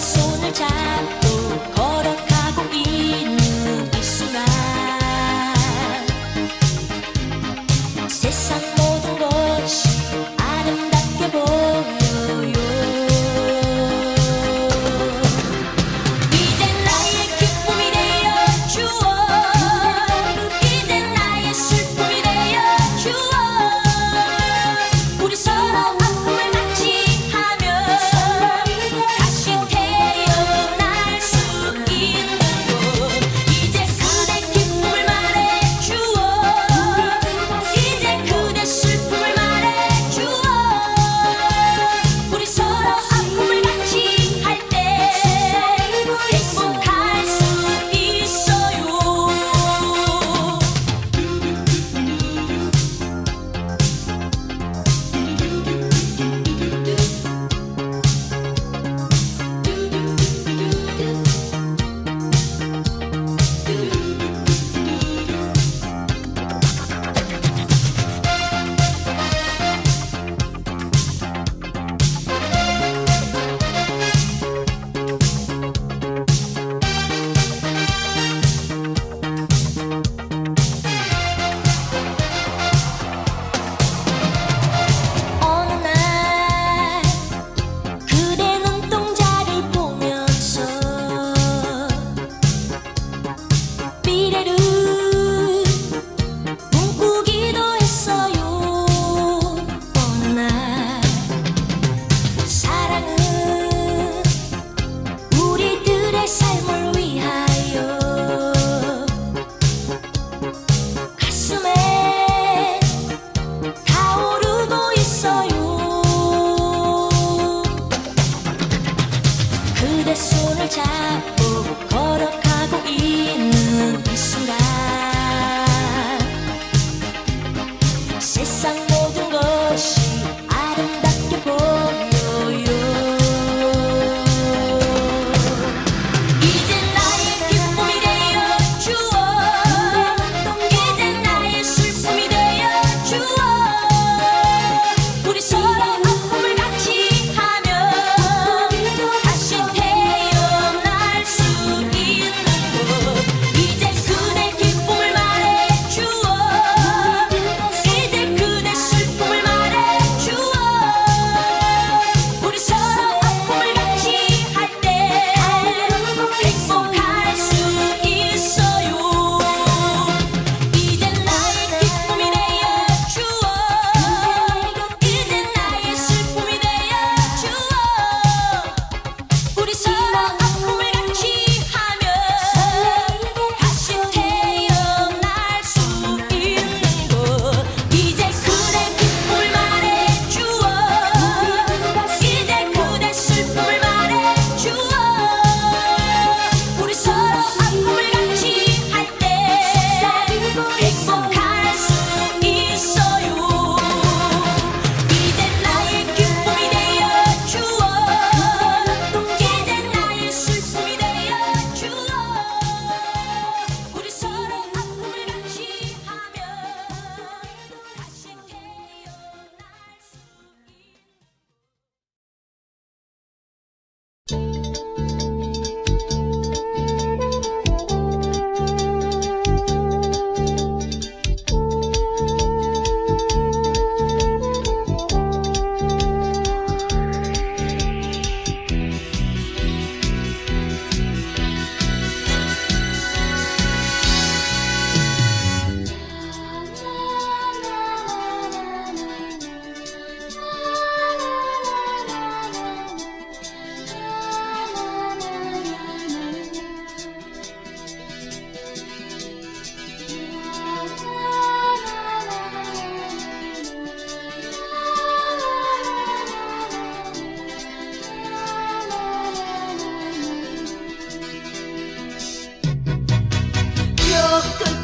손을 잡고 걸어가고 있는 이 순간 세상 모든 것이 아름답게 보여요. 이제 나의 기쁨이 되어주어 이제 나의 슬픔이 되어주어 우리 서로 아픔을 같이 하며 다시 태어날 수 있는 곳. 이제 그대 기쁨을 말해주어 이제 그대 슬픔을 말해주어 우리 서로 아픔을 같이 할 때 행복할 수 있어요. 어느 날 그대 눈동자를 보면서 미래를 꿈꾸기도 했어요. 어느 날 사랑은 우리들의 삶을 위하여 가슴에 타오르고 있어요. 그대 손을 잡고 걸어가고 있는 이 순간 세상 모든 것이 아름답게 보여요. 이제 나의 기쁨이 되어주어 이제 나의 슬픔이 되어주어 우리 서로 아픔을 같이 하며 다시 태어날 수 있는 곳. 이제 그대 기쁨을 말해주어 이제 그대 슬픔을 말해주어 우리 서로 아픔을 같이 할 때 행복할 수 있어요. 이제 나의 기쁨이 되어주어 이제 나의 슬픔이 되어주어 우리 서로 아픔을 같이 하며 다시 태어날 수 있는 곳. 이제 그대 기쁨을 말해주어 이제 그대 슬픔을 말해주어 우리 서로 아픔을 같이 할 때 행복할 수 있어요. 이제 나의 기쁨이 되어주어 이제 나의 슬픔이 되어주어 우리 서로 아픔을 같이 하며 다시 태어날 수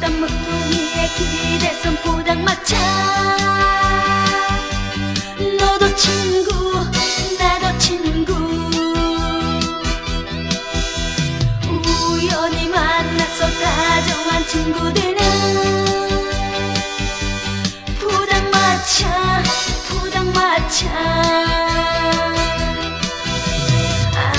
딴 먹둥이에 기대선 포장마차 너도 친구 나도 친구 우연히 만나서 다정한 친구들은 포장마차 포장마차 아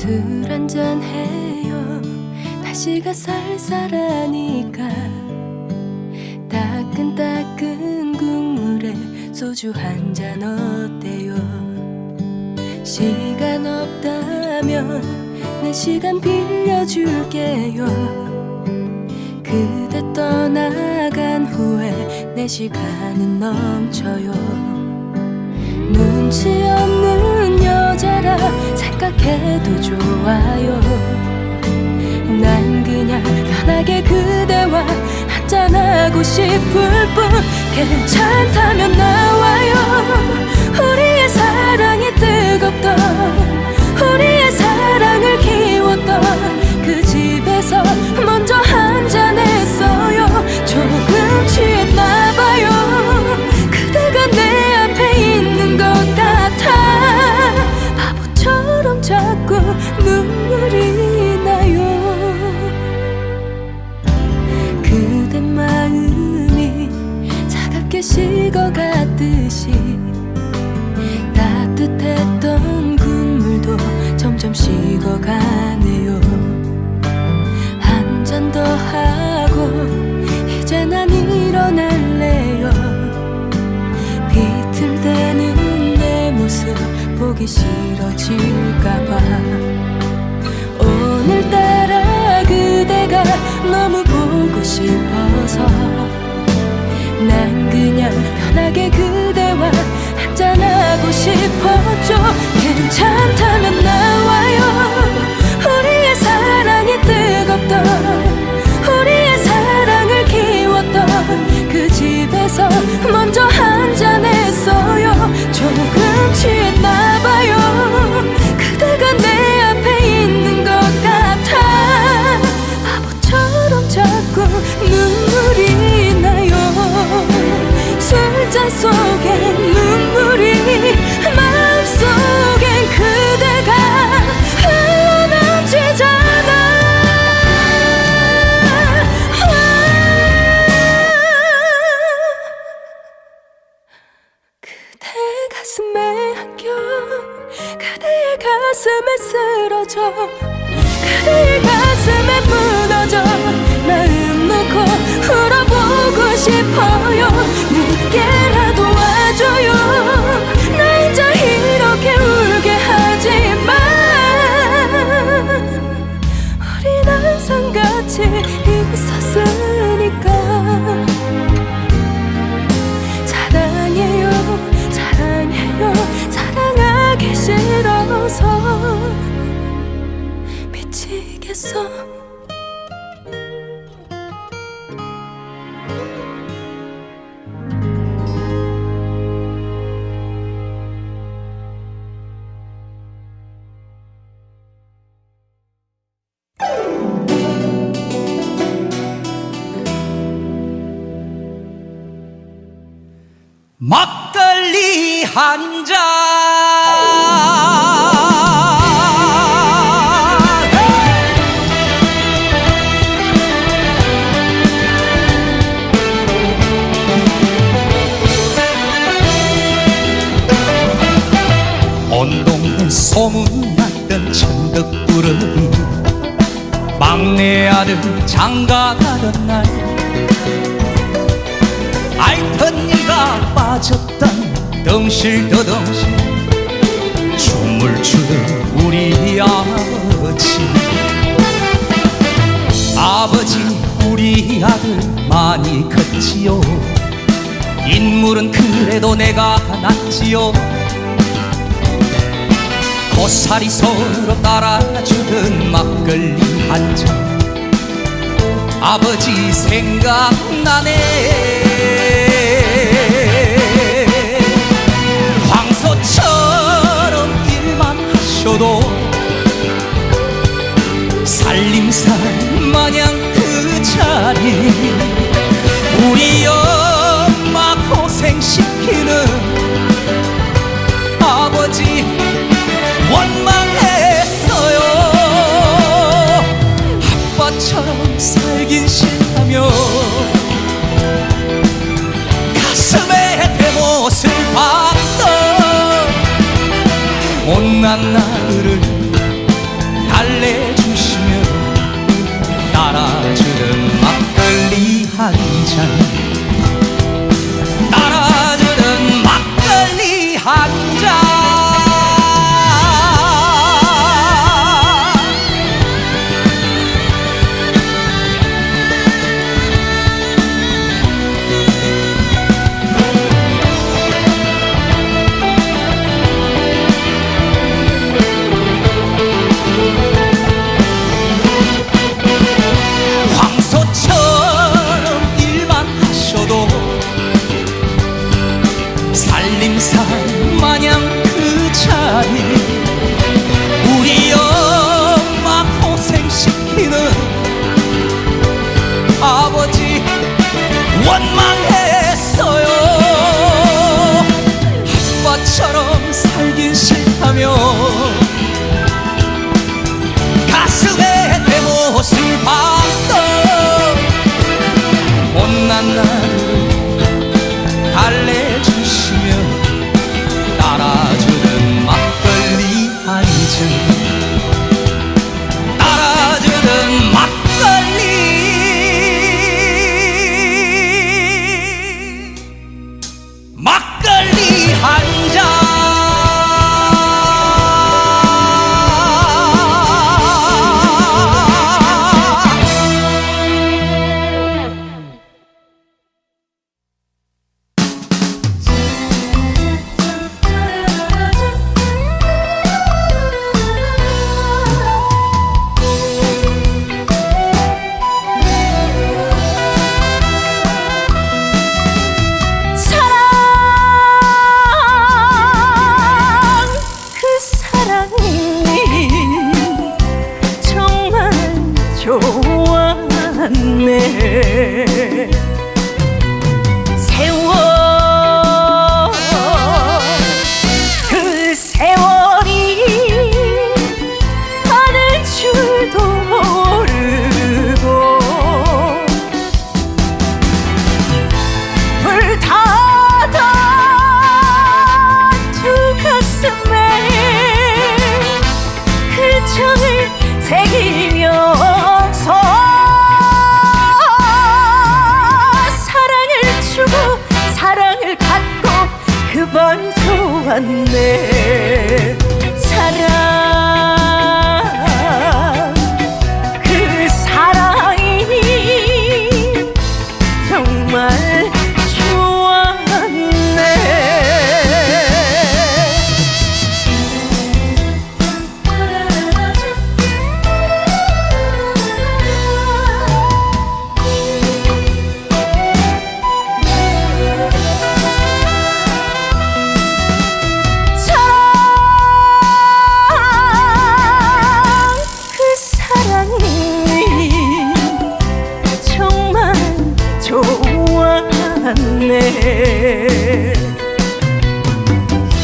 술 한잔 해요. 날씨가 쌀쌀하니까 따끈따끈 국물에 소주 한잔 어때요? 시간 없다면 내 시간 빌려줄게요. 그대 떠나간 후에 내 시간은 넘쳐요. 눈치 없는 여자라 생각해도 좋아요. 난 그냥 편하게 그대와 한잔하고 싶을 뿐. 괜찮다면 나와요. 우리의 사랑이 뜨겁던, 우리의 사랑을 키웠던 그 집에서 먼저 한잔했어요. 조금 취했나봐요. 그대가 내 앞에 있는 것 같아. 바보처럼 자꾸 눈물이 나요. 그대 마음이 차갑게 식어갔듯이 따뜻했던 국물도 점점 식어가네요. 한 잔 더 하고 이제 난 일어날래요. 비틀대는 내 모습 보기 싫어질까봐. 오늘따라 그대가 너무 보고 싶어서 난 그냥 편하게 그대와 한잔하고 싶었죠. 괜찮다면 나와요. 우리의 사랑이 뜨겁던, 우리의 사랑을 키웠던 그 집에서 먼저 한잔했어요. 조금 취했나봐요. 그대가 내 앞에 있는 것 같아. 바보처럼 자꾸 눈물이 나요. 술잔 속엔 눈물이, 마음속엔 그대가 흘러넘치잖아. 그대 가슴에 안겨, 그대의 가슴에 쓰러져, 그대의 가슴에 무너져 마음 놓고 울어보고 싶어요. 늦게라도 와줘요. 나 혼자 이렇게 울게 하지마. 우린 항상 같이 있었으니까. 사랑해요, 사랑해요, 사랑하기 싫어서 미치겠어. 막걸리 한 잔 온 동네 소문났던 천덕꾸러기 막내 아들 장가가던 날 알던 이가 빠졌던 덩실더덩실 춤을 추던 우리 아버지. 아버지 우리 아들 많이 컸지요. 인물은 그래도 내가 낫지요. 고사리 서로 따라주던 막걸리 한 잔 아버지 생각나네. 황소처럼 일만 하셔도 살림살 마냥 그 자리 우리 엄마 고생시키는 아버지 원망했어요. 아빠처럼 살긴 싫다며 가슴에 대못을 박던 못난 아들을 달래주시며 따라주는 막걸리 한잔 따라주는 막걸리 한잔 황소처럼 일만 하셔도 살림살 마냥 그 자리 우리 엄마 고생시키는 아버지 원망했어요. 아빠처럼 살긴 싫다며 가슴에 내 못을 박던 못난 나를 달래주시며 따라주는 막걸리 한잔 따라주는 막걸리 한잔 세월 그 세월이 가는 줄도 모르고 불타던 두 가슴에 그 정을 새기면서 사랑을 받고 그만 좋았네. 사랑 그 사랑이 정말 좋았네.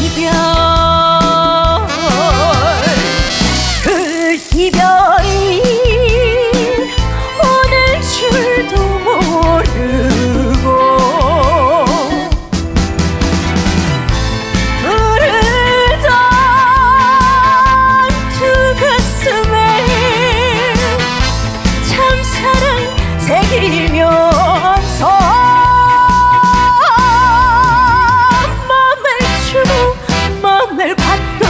이별 그 이별이 오늘 줄도 모르고 흐르던 두 가슴에 참사랑 새기면서 마음을 받고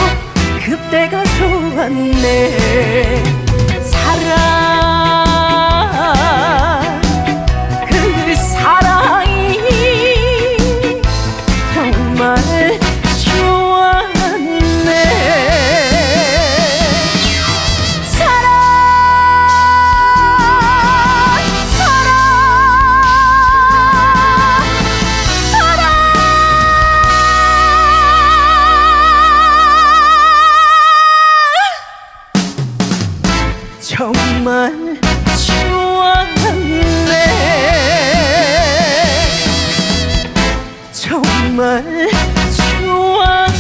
그때가 좋았네. 사랑 그 사랑이 정말 좋았네. 사랑 정말 좋았네. 정말 좋았네.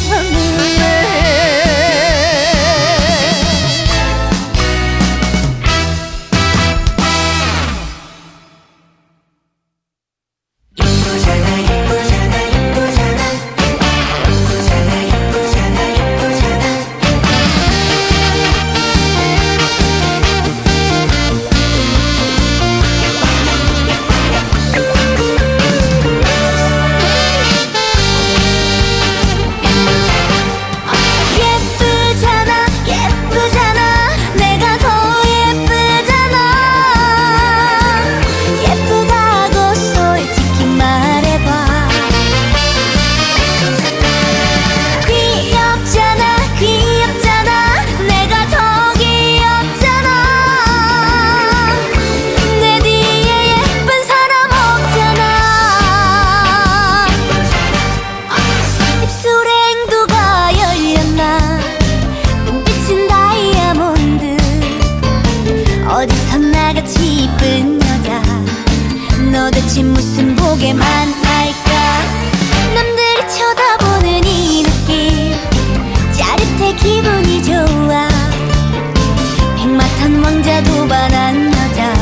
뭔가 도반한 여자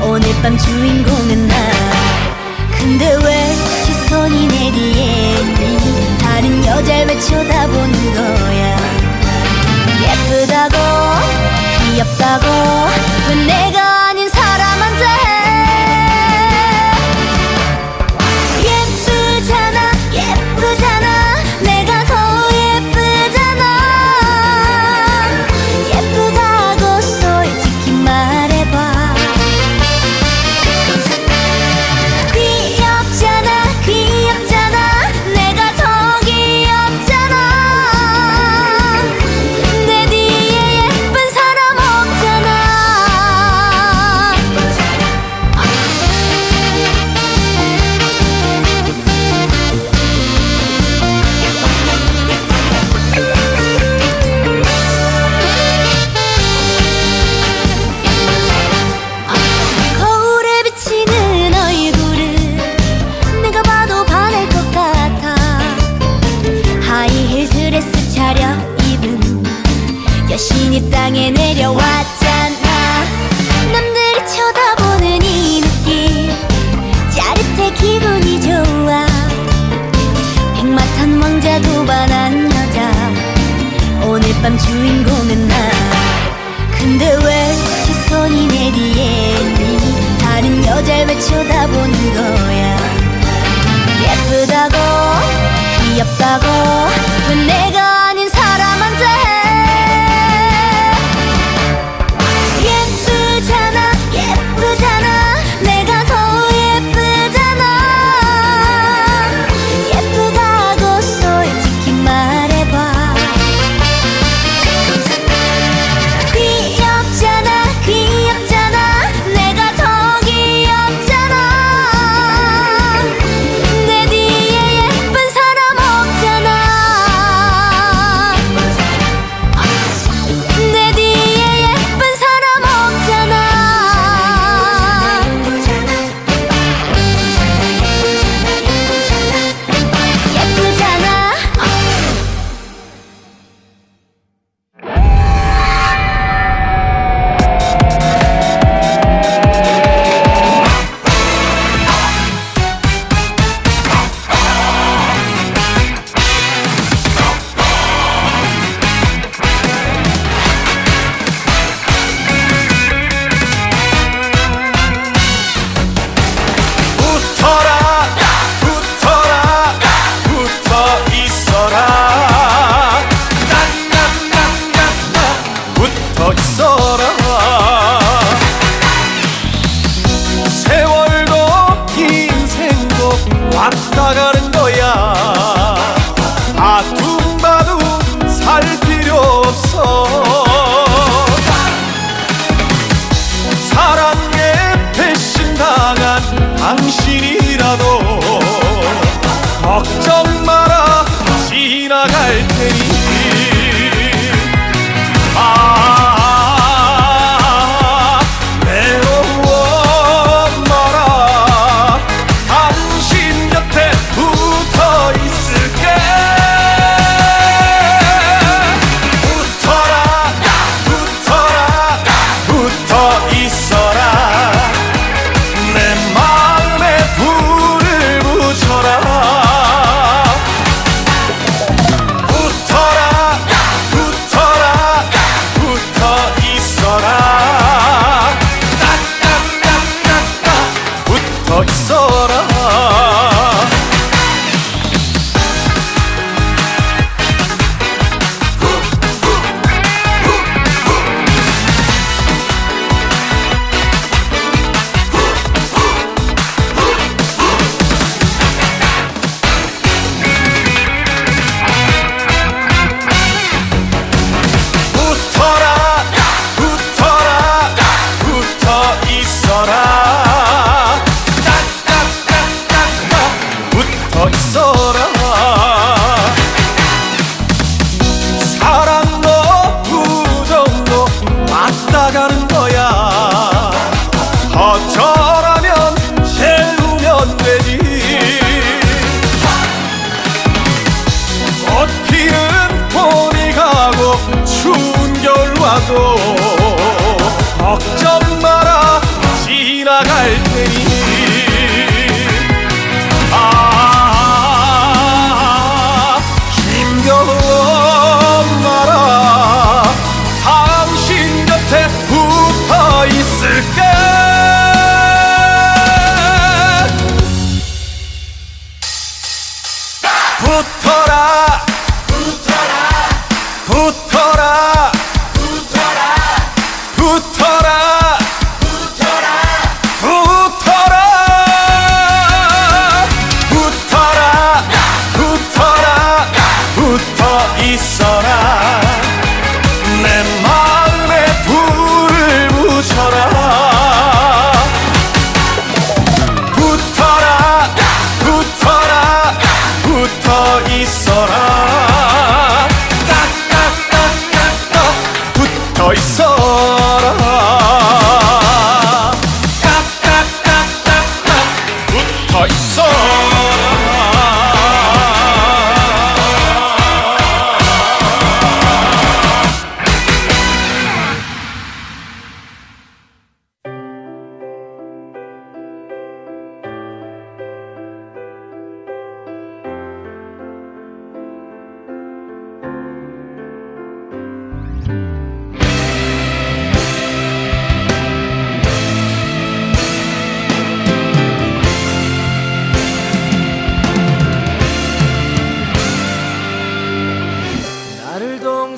오늘 밤 주인공은 나 근데 왜 시선이 내 뒤에 있니 다른 여자를 왜 쳐다보는 거야 예쁘다고 귀엽다고 왜 내가 아닌 사람한테 예쁘잖아 예쁘잖아 내가 더 예쁘잖아 예쁘다고 솔직히 말해봐 귀엽잖아 귀엽잖아 내가 더 귀엽잖아 내 뒤에 예쁜 사람 없잖아 거울에 비치는 얼굴을 내가 봐도 반할 것 같아 하이힐 드레스 차려입은 여신이 땅에 내려왔잖아 남들이 쳐다보는 이 느낌 짜릿해 기분이 좋아 백마탄 왕자 도반한 여자 오늘 밤 주인공은 나 근데 왜 시선이 내 뒤에 있니 다른 여자를 왜 쳐다보는 거야 예쁘다고 귀엽다고 왜 내가 아닌 사람한테 예쁘잖아 예쁘잖아 내가 더 예쁘잖아 예쁘다고 솔직히 말해봐 귀엽잖아 귀엽잖아 내가 더 귀엽잖아 내 뒤에 예쁜 사람 없잖아 내 뒤에 예쁜 사람 없잖아 예쁘잖아 붙어라 붙어라 붙어 있어라 딴딴딴딴딴 붙어 있어라 세월도 인생도 왔다 가는 거야 아둥바둥 살 필요 없어 사랑에 배신당한 당신이라도 걱정 마라 지나갈 테니 외로워 마라 당신 곁에 붙어 있을게 붙어라 붙어라 붙어 있어라 내 마음에 불을 붙여라 붙어라 붙어라 붙어 있어라 따따따따따 붙어 있어라 붙어라 붙어라 붙어 있어라 따따따따따 붙어 있어라 사랑도 우정도 왔다 가는 거야 어쩌라면 채우면 되지 꽃 피는 봄이 가고 추운 겨울 와도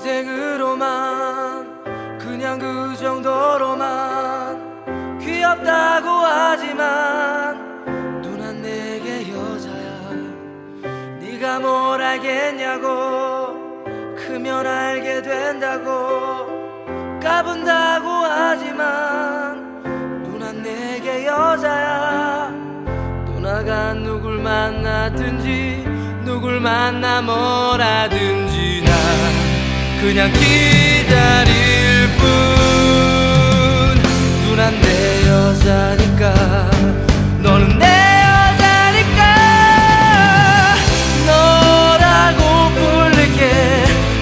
동생으로만 그냥 그 정도로만 귀엽다고 하지만 누나 내게 여자야. 네가 뭘 알겠냐고. 크면 알게 된다고 까분다고 하지만 누나 내게 여자야. 누나가 누굴 만나든지 누굴 만나 뭐라든지 난 그냥 기다릴 뿐. 누난 내 여자니까 너는 내 여자니까 너라고 부를게.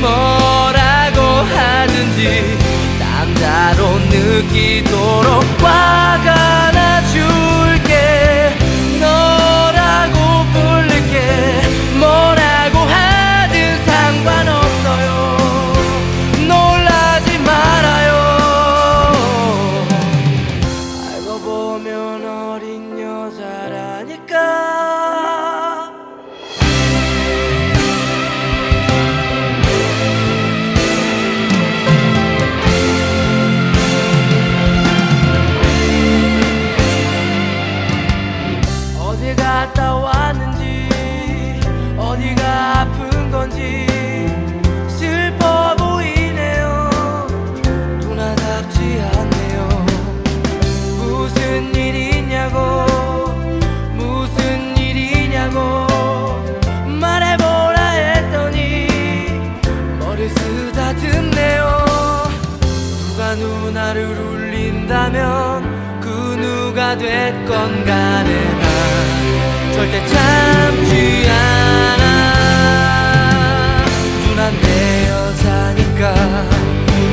뭐라고 하든지 남자로 느끼도록 화가 나줄게. 너라고 부를게. 뭐라고 하든 상관없어요. 놀라지 말아요. 알고 보면 어린 여자라니까. 어디 갔다 왔는지 어디가 아픈 건지 슬퍼 보이네요. 누나답지 않네요. 무슨 일이냐고. 무슨 일이냐고 말해보라 했더니 머리 쓰다듬네요. 누가 누나를 울린다면 그 누가 됐건 간에 난 절대 참지 않아. 누난 내 여자니까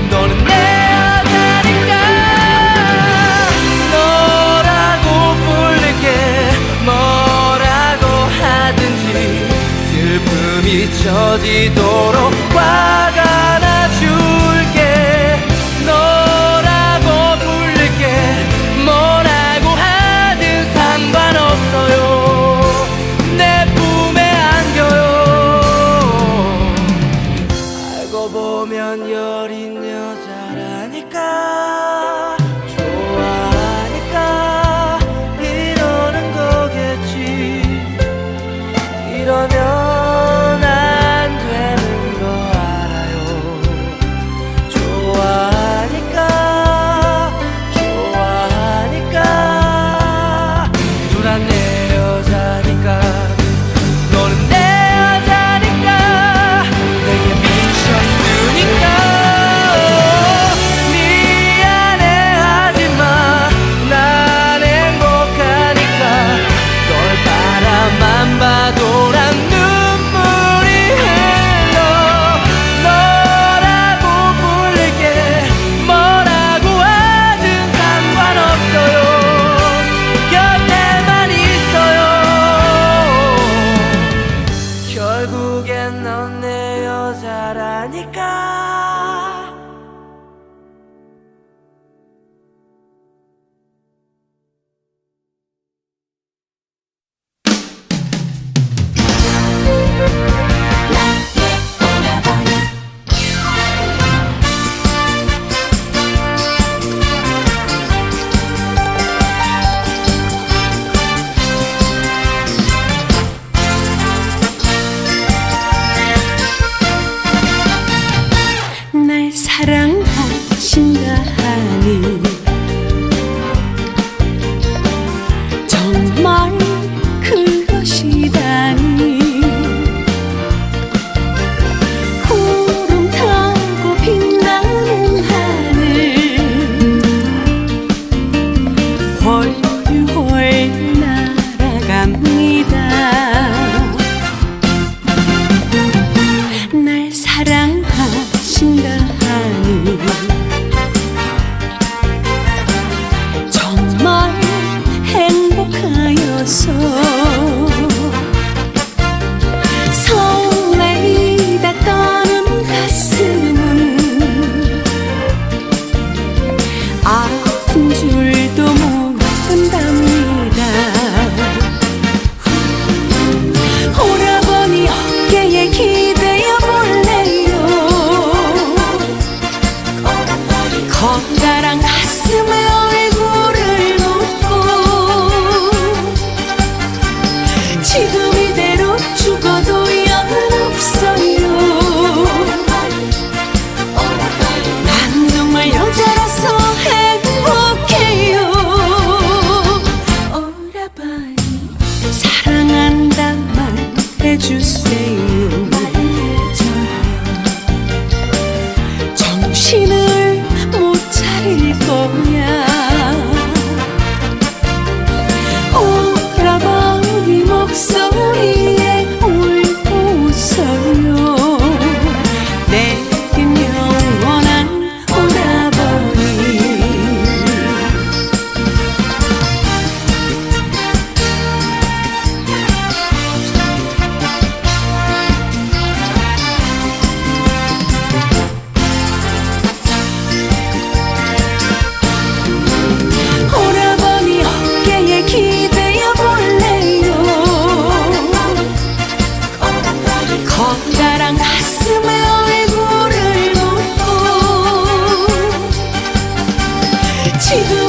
너는 내 여자니까 너라고 부를게. 뭐라고 하든지 슬픔이 처지도록 화가 나줄게. 너라고 부를게. 뭐라고 하든 상관없어요. 내 품에 안겨요. 알고 보면 여린 여자라니까. 좋아하니까 이러는 거겠지. 이러면 안 되는 거 알아요. 좋아하니까 좋아하니까 누난 내 여자니까 너는 내 여자니까 내게 미쳤으니까. 미안해하지마. 난 행복하니까. 널 바라만 봐도 난 눈물이 흘러. 너라고 부를게. 뭐라고 하든 상관없어요. 곁에만 있어요. 결국엔 넌 내 여자라니까. 날 사랑하신다 하니 정말 그것이다니. 구름 타고 빛나는 하늘 훨훨 날아갑니다. 날 사랑하신다 하니 정말 행복하여서 설레이다 떠는 가슴은 아픈 줄도 모른답니다. 오라버니 어깨에 기대어 볼래요. 정신을 못 차릴 거야. 오라버니 목소리에 울고 웃어요. 내겐 영원한 오라버니. 오라버니 어깨에 기대어 볼래요. 커다란 가슴에 얼굴을 묻고 지금